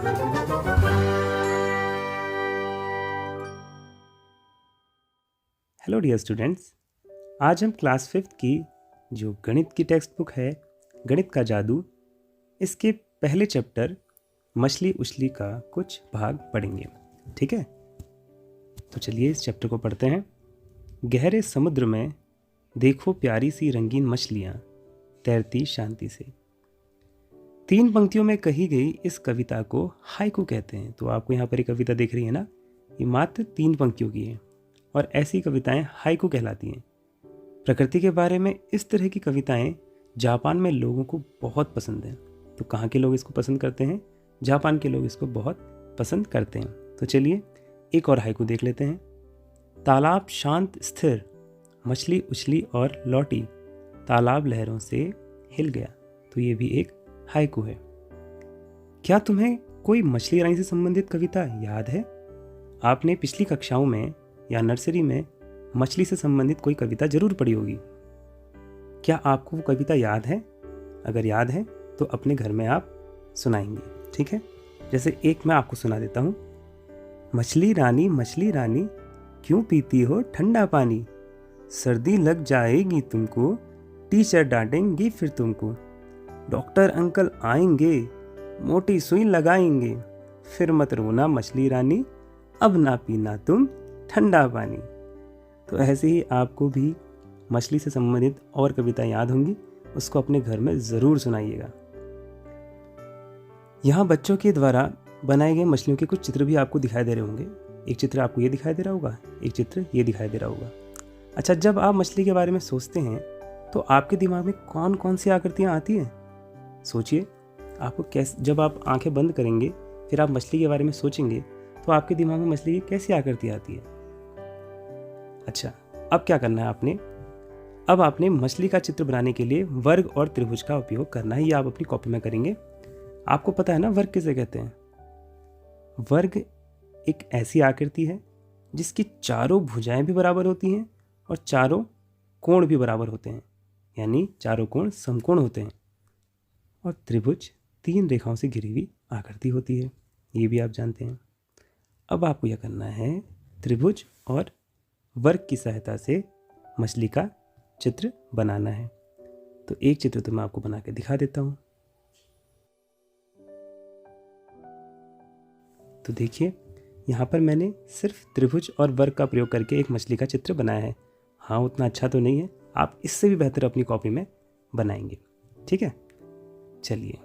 Hello dear students, आज हम class 5th की जो गणित की टेक्स्ट बुक है गणित का जादू, इसके पहले चैप्टर मछली उछली का कुछ भाग पढ़ेंगे। ठीक है, तो चलिए इस चैप्टर को पढ़ते हैं। गहरे समुद्र में देखो प्यारी सी रंगीन मछलियाँ तैरती शांति से। 3 पंक्तियों में कही गई इस कविता को हाइकू कहते हैं। तो आपको यहाँ पर एक कविता दिख रही है ना, ये मात्र 3 पंक्तियों की है और ऐसी कविताएं हाइकू कहलाती हैं। प्रकृति के बारे में इस तरह की कविताएं जापान में लोगों को बहुत पसंद हैं। तो कहाँ के लोग इसको पसंद करते हैं? जापान के लोग इसको बहुत पसंद करते हैं। तो चलिए एक और हाइकू देख लेते हैं। तालाब शांत स्थिर, मछली उछली और लौटी, तालाब लहरों से हिल गया। तो ये भी एक हाइकू है। क्या तुम्हें कोई मछली रानी से संबंधित कविता याद है? आपने पिछली कक्षाओं में या नर्सरी में मछली से संबंधित कोई कविता जरूर पढ़ी होगी। क्या आपको वो कविता याद है? अगर याद है तो अपने घर में आप सुनाएंगे। ठीक है, जैसे एक मैं आपको सुना देता हूँ। मछली रानी क्यों पीती हो ठंडा पानी, सर्दी लग जाएगी तुमको, टीचर डांटेंगी फिर तुमको, डॉक्टर अंकल आएंगे, मोटी सुई लगाएंगे, फिर मत रोना मछली रानी, अब ना पीना तुम ठंडा पानी। तो ऐसे ही आपको भी मछली से संबंधित और कविता याद होंगी, उसको अपने घर में ज़रूर सुनाइएगा। यहाँ बच्चों के द्वारा बनाए गए मछलियों के कुछ चित्र भी आपको दिखाई दे रहे होंगे। एक चित्र आपको ये दिखाई दे रहा होगा, एक चित्र ये दिखाई दे रहा होगा। अच्छा, जब आप मछली के बारे में सोचते हैं तो आपके दिमाग में कौन कौन सी आकृतियाँ आती हैं? सोचिए, आपको कैसे, जब आप आंखें बंद करेंगे फिर आप मछली के बारे में सोचेंगे तो आपके दिमाग में मछली की कैसी आकृति आती है? अच्छा, अब क्या करना है आपने? अब आपने मछली का चित्र बनाने के लिए वर्ग और त्रिभुज का उपयोग करना है। ये आप अपनी कॉपी में करेंगे। आपको पता है ना वर्ग किसे कहते हैं? वर्ग एक ऐसी आकृति है जिसकी चारों भुजाएं भी बराबर होती हैं और चारों कोण भी बराबर होते हैं, यानी चारों कोण समकोण होते हैं। और त्रिभुज 3 रेखाओं से घिरी हुई आकृति होती है, ये भी आप जानते हैं। अब आपको यह करना है, त्रिभुज और वर्ग की सहायता से मछली का चित्र बनाना है। तो एक चित्र तो मैं आपको बना के दिखा देता हूँ। तो देखिए, यहाँ पर मैंने सिर्फ त्रिभुज और वर्ग का प्रयोग करके एक मछली का चित्र बनाया है। हाँ, उतना अच्छा तो नहीं है, आप इससे भी बेहतर अपनी कॉपी में बनाएंगे। ठीक है, चलिए।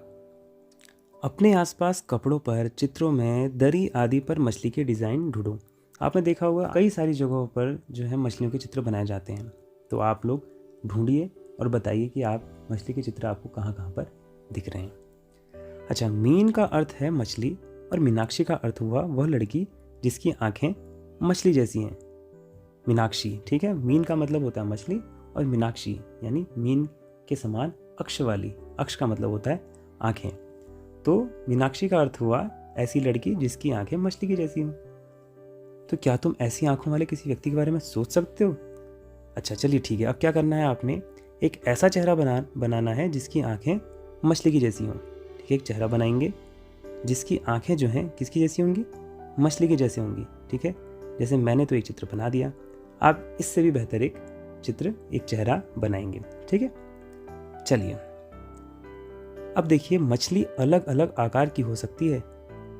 अपने आसपास कपड़ों पर, चित्रों में, दरी आदि पर मछली के डिज़ाइन ढूंढो। आपने देखा होगा कई सारी जगहों पर जो है मछलियों के चित्र बनाए जाते हैं। तो आप लोग ढूंढिए और बताइए कि आप मछली के चित्र आपको कहाँ कहाँ पर दिख रहे हैं। अच्छा, मीन का अर्थ है मछली और मीनाक्षी का अर्थ हुआ वह लड़की जिसकी आंखें मछली जैसी हैं। मीनाक्षी, ठीक है। मीन का मतलब होता है मछली और मीनाक्षी यानी मीन के समान अक्ष वाली। अक्ष का मतलब होता है आंखें। तो मीनाक्षी का अर्थ हुआ ऐसी लड़की जिसकी आंखें मछली की जैसी हों। तो क्या तुम ऐसी आंखों वाले किसी व्यक्ति के बारे में सोच सकते हो? अच्छा, चलिए ठीक है। अब क्या करना है, आपने एक ऐसा चेहरा बनाना है जिसकी आंखें मछली की जैसी हों। ठीक है, एक चेहरा बनाएंगे जिसकी आंखें जो हैं किसकी जैसी होंगी? मछली की जैसी होंगी। ठीक है, जैसे मैंने तो एक चित्र बना दिया, आप इससे भी बेहतर एक चित्र, एक चेहरा बनाएंगे। ठीक है, चलिए। अब देखिए, मछली अलग अलग आकार की हो सकती है।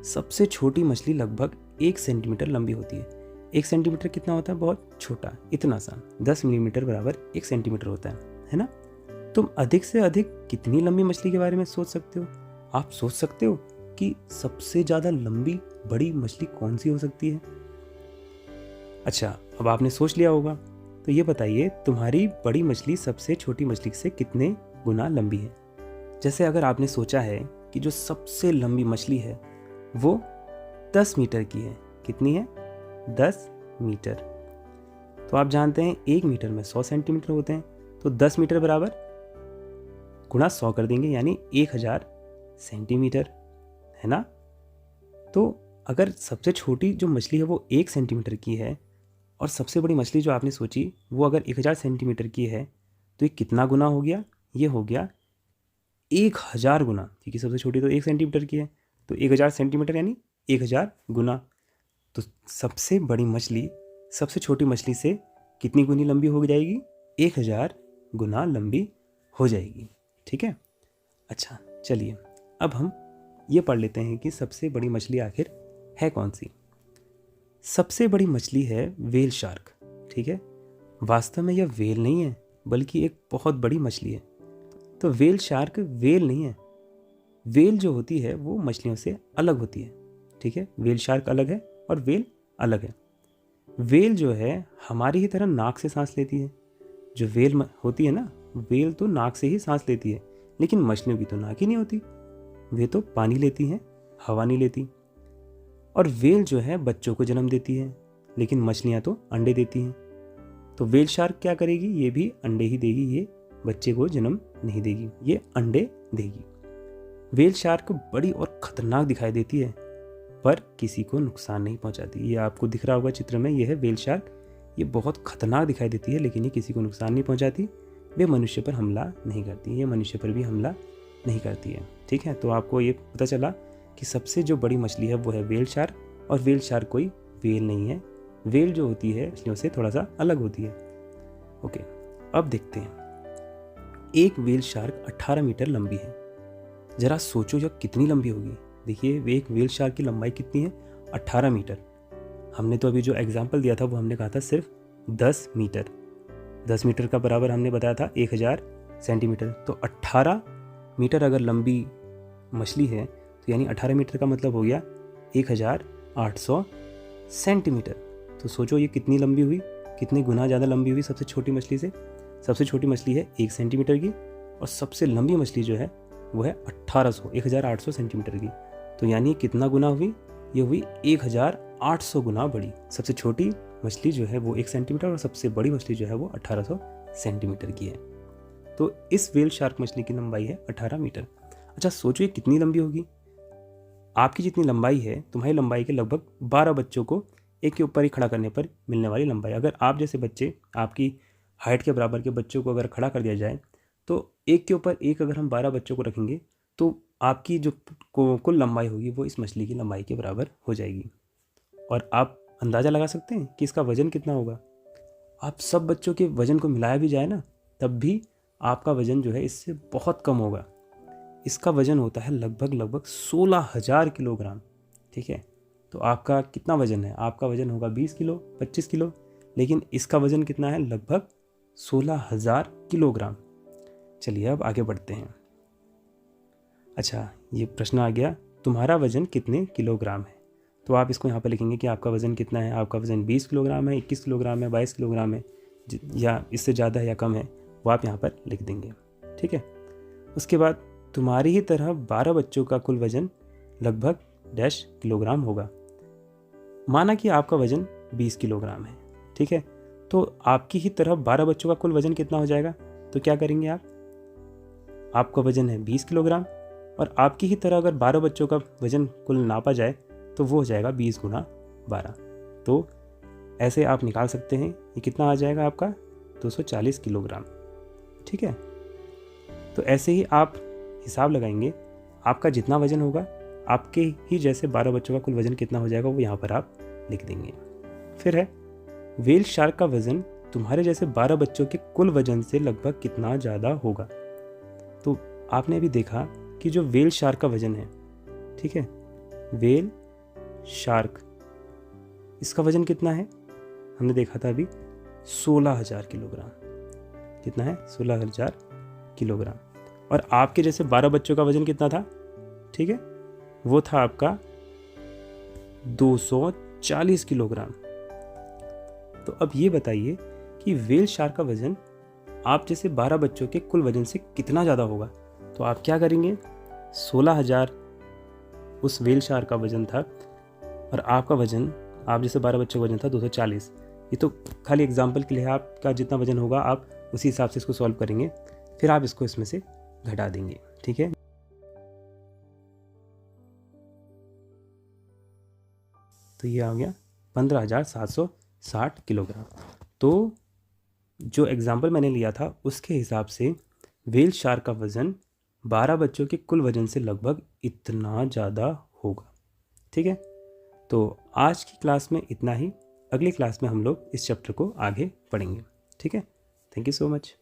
सबसे छोटी मछली लगभग 1 सेंटीमीटर लंबी होती है। 1 सेंटीमीटर कितना होता है? बहुत छोटा, इतना सा। 10 मिलीमीटर बराबर 1 सेंटीमीटर होता है ना? तुम अधिक से अधिक कितनी लंबी मछली के बारे में सोच सकते हो? आप सोच सकते हो कि सबसे ज़्यादा लंबी बड़ी मछली कौन सी हो सकती है? अच्छा, अब आपने सोच लिया होगा, तो ये बताइए तुम्हारी बड़ी मछली सबसे छोटी मछली से कितने गुना लंबी है? जैसे अगर आपने सोचा है कि जो सबसे लंबी मछली है वो 10 मीटर की है। कितनी है? 10 मीटर। तो आप जानते हैं 1 मीटर में 100 सेंटीमीटर होते हैं, तो 10 मीटर बराबर गुणा 100 कर देंगे, यानी 1000 सेंटीमीटर, है ना? तो अगर सबसे छोटी जो मछली है वो 1 सेंटीमीटर की है और सबसे बड़ी मछली जो आपने सोची वो अगर 1000 सेंटीमीटर की है, तो ये कितना गुना हो गया? ये हो गया 1000 गुना, क्योंकि सबसे छोटी तो 1 सेंटीमीटर की है। तो 1000 सेंटीमीटर यानी 1000 गुना। तो सबसे बड़ी मछली सबसे छोटी मछली से कितनी गुनी लंबी हो जाएगी? 1000 गुना लंबी हो जाएगी। ठीक है। अच्छा चलिए अब हम ये पढ़ लेते हैं कि सबसे बड़ी मछली आखिर है कौन सी। सबसे बड़ी मछली है व्हेल शार्क। ठीक है। वास्तव में यह व्हेल नहीं है बल्कि एक बहुत बड़ी मछली है। तो व्हेल शार्क व्हेल नहीं है। व्हेल जो होती है वो मछलियों से अलग होती है। ठीक है। व्हेल शार्क अलग है और व्हेल अलग है। व्हेल जो है हमारी ही तरह नाक से सांस लेती है। जो व्हेल होती है ना, व्हेल तो नाक से ही सांस लेती है, लेकिन मछलियों की तो नाक ही नहीं होती। वे तो पानी लेती हैं, हवा नहीं लेती। और व्हेल जो है बच्चों को जन्म देती है, लेकिन मछलियाँ तो अंडे देती हैं। तो व्हेल शार्क क्या करेगी? ये भी अंडे ही देगी, ये बच्चे को जन्म नहीं देगी, ये अंडे देगी। व्हेल शार्क बड़ी और खतरनाक दिखाई देती है पर किसी को नुकसान नहीं पहुंचाती। ये आपको दिख रहा होगा चित्र में, ये है व्हेल शार्क। ये बहुत खतरनाक दिखाई देती है लेकिन ये किसी को नुकसान नहीं पहुंचाती। वे मनुष्य पर हमला नहीं करती, ये मनुष्य पर भी हमला नहीं करती है। ठीक है। तो आपको ये पता चला कि सबसे जो बड़ी मछली है वो है व्हेल शार्क, और व्हेल शार्क कोई व्हेल नहीं है। व्हेल जो होती है मछलियों से थोड़ा सा अलग होती है। ओके, अब देखते हैं। एक व्हेल शार्क 18 मीटर लंबी है। जरा सोचो यह कितनी लंबी होगी। देखिए एक व्हेल शार्क की लंबाई कितनी है? 18 मीटर। हमने तो अभी जो एग्जाम्पल दिया था वो हमने कहा था सिर्फ 10 मीटर। 10 मीटर का बराबर हमने बताया था 1000 सेंटीमीटर। तो 18 मीटर अगर लंबी मछली है तो यानी 18 मीटर का मतलब हो गया 1800 सेंटीमीटर। तो सोचो ये कितनी लंबी हुई, कितनी गुना ज़्यादा लंबी हुई सबसे छोटी मछली से। सबसे छोटी मछली है 1 सेंटीमीटर की और सबसे लंबी मछली जो है वो है 1800 सेंटीमीटर की। तो यानी कितना गुना हुई? ये हुई 1800 गुना बड़ी। सबसे छोटी मछली जो है वो 1 सेंटीमीटर और सबसे बड़ी मछली जो है वो 1800 सेंटीमीटर की है। तो इस व्हेल शार्क मछली की लंबाई है 18 मीटर। अच्छा सोचो ये कितनी लंबी होगी। आपकी जितनी लंबाई है तुम्हारी लंबाई के लगभग 12 बच्चों को एक के ऊपर ही खड़ा करने पर मिलने वाली लंबाई। अगर आप जैसे बच्चे, आपकी हाइट के बराबर के बच्चों को अगर खड़ा कर दिया जाए तो एक के ऊपर एक अगर हम 12 बच्चों को रखेंगे तो आपकी जो कुल लंबाई होगी वो इस मछली की लंबाई के बराबर हो जाएगी। और आप अंदाज़ा लगा सकते हैं कि इसका वज़न कितना होगा। आप सब बच्चों के वज़न को मिलाया भी जाए ना तब भी आपका वज़न जो है इससे बहुत कम होगा। इसका वज़न होता है लगभग 16,000 किलोग्राम। ठीक है। तो आपका कितना वज़न है? आपका वज़न होगा 20 किलो, 25 किलो, लेकिन इसका वज़न कितना है? लगभग 16,000 किलोग्राम। चलिए अब आगे बढ़ते हैं। अच्छा ये प्रश्न आ गया, तुम्हारा वज़न कितने किलोग्राम है? तो आप इसको यहाँ पर लिखेंगे कि आपका वज़न कितना है। आपका वज़न 20 किलोग्राम है, 21 किलोग्राम है, 22 किलोग्राम है, या इससे ज़्यादा है या कम है वो आप यहाँ पर लिख देंगे। ठीक है। उसके बाद तुम्हारी ही तरह 12 बच्चों का कुल वज़न लगभग डैश किलोग्राम होगा। माना कि आपका वज़न 20 किलोग्राम है। ठीक है। तो आपकी ही तरह 12 बच्चों का कुल वज़न कितना हो जाएगा? तो क्या करेंगे आप? आपका वज़न है 20 किलोग्राम और आपकी ही तरह अगर 12 बच्चों का वज़न कुल नापा जाए तो वो हो जाएगा 20 गुना 12। तो ऐसे आप निकाल सकते हैं ये कितना आ जाएगा आपका? 240 किलोग्राम। ठीक है। तो ऐसे ही आप हिसाब लगाएंगे, आपका जितना वज़न होगा आपके ही जैसे 12 बच्चों का कुल वज़न कितना हो जाएगा वो यहाँ पर आप लिख देंगे। फिर है व्हेल शार्क का वज़न तुम्हारे जैसे 12 बच्चों के कुल वज़न से लगभग कितना ज़्यादा होगा। तो आपने अभी देखा कि जो व्हेल शार्क का वज़न है, ठीक है, व्हेल शार्क, इसका वज़न कितना है? हमने देखा था अभी 16,000 किलोग्राम। कितना है? 16,000 किलोग्राम। और आपके जैसे 12 बच्चों का वज़न कितना था? ठीक है, वो था आपका 240 किलोग्राम। तो अब ये बताइए कि व्हेल शार्क का वज़न आप जैसे 12 बच्चों के कुल वज़न से कितना ज़्यादा होगा। तो आप क्या करेंगे? 16,000 उस व्हेल शार्क का वज़न था और आपका वज़न, आप जैसे 12 बच्चों का वज़न था 240। ये तो खाली एग्जाम्पल के लिए, आपका जितना वज़न होगा आप उसी हिसाब से इसको सॉल्व करेंगे, फिर आप इसको इसमें से घटा देंगे। ठीक है। तो ये आ गया 15,760 किलोग्राम। तो जो एग्जाम्पल मैंने लिया था उसके हिसाब से व्हेल शार्क का वज़न 12 बच्चों के कुल वज़न से लगभग इतना ज़्यादा होगा। ठीक है, तो आज की क्लास में इतना ही। अगली क्लास में हम लोग इस चैप्टर को आगे पढ़ेंगे। ठीक है, थैंक यू सो मच।